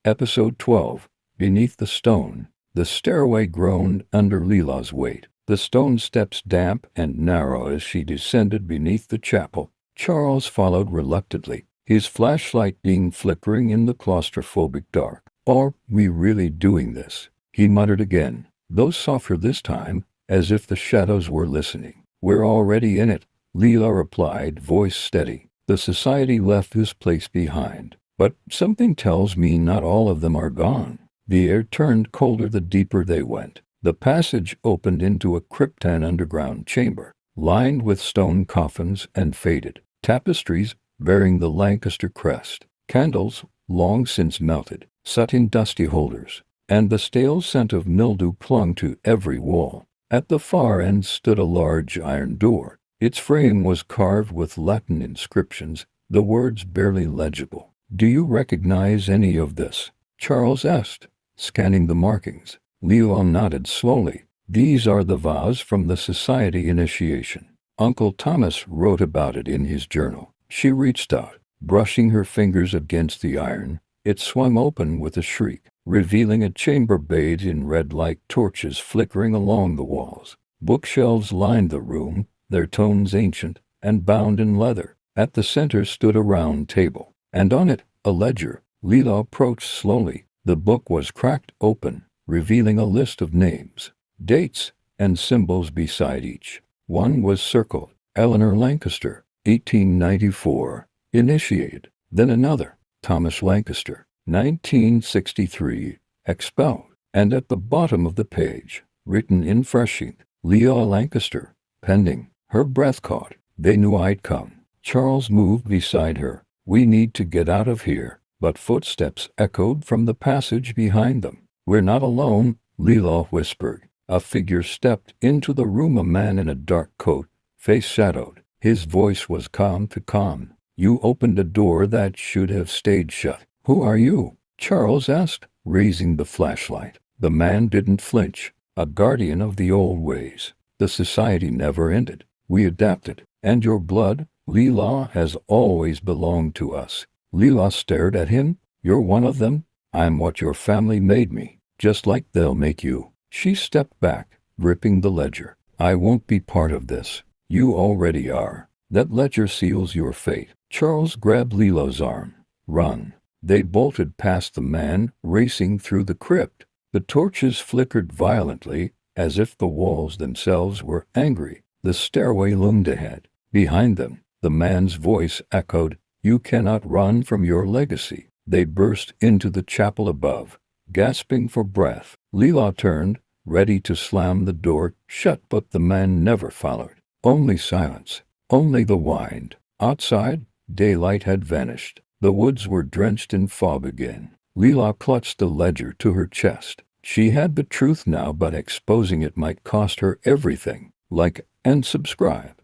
Episode 12. Beneath the Stone. The stairway groaned under Leela's weight. The stone steps damp and narrow as she descended beneath the chapel. Charles followed reluctantly, his flashlight beam flickering in the claustrophobic dark. "Are we really doing this?" he muttered again, though softer this time, as if the shadows were listening. "We're already in it," Leela replied, voice steady. "The society left this place behind. But something tells me not all of them are gone." The air turned colder the deeper they went. The passage opened into a cryptan underground chamber, lined with stone coffins and faded tapestries bearing the Lancaster crest, candles, long since melted, set in dusty holders, and the stale scent of mildew clung to every wall. At the far end stood a large iron door. Its frame was carved with Latin inscriptions, the words barely legible. "Do you recognize any of this?" Charles asked, scanning the markings. Leela nodded slowly. "These are the vows from the society initiation. Uncle Thomas wrote about it in his journal." She reached out, brushing her fingers against the iron. It swung open with a shriek, revealing a chamber bathed in red like torches flickering along the walls. Bookshelves lined the room, their tomes ancient and bound in leather. At the center stood a round table, and on it, a ledger. Leela approached slowly. The book was cracked open, revealing a list of names, dates, and symbols beside each. One was circled, Eleanor Lancaster, 1894, initiated. Then another, Thomas Lancaster, 1963, expelled. And at the bottom of the page, written in fresh ink, Leela Lancaster, pending. Her breath caught. They knew I'd come. Charles moved beside her. "We need to get out of here." But footsteps echoed from the passage behind them. "We're not alone," Leela whispered. A figure stepped into the room, a man in a dark coat, face shadowed. His voice was calm to calm. "You opened a door that should have stayed shut." "Who are you?" Charles asked, raising the flashlight. The man didn't flinch. "A guardian of the old ways. The society never ended. We adapted. And your blood, Leela, has always belonged to us." Leela stared at him. "You're one of them?" "I'm what your family made me, just like they'll make you." She stepped back, gripping the ledger. "I won't be part of this." "You already are. That ledger seals your fate." Charles grabbed Leela's arm. "Run." They bolted past the man, racing through the crypt. The torches flickered violently, as if the walls themselves were angry. The stairway loomed ahead. Behind them, the man's voice echoed, "You cannot run from your legacy." They burst into the chapel above, gasping for breath. Leela turned, ready to slam the door shut, but the man never followed. Only silence, only the wind. Outside, daylight had vanished. The woods were drenched in fog again. Leela clutched the ledger to her chest. She had the truth now, but exposing it might cost her everything. Like and subscribe.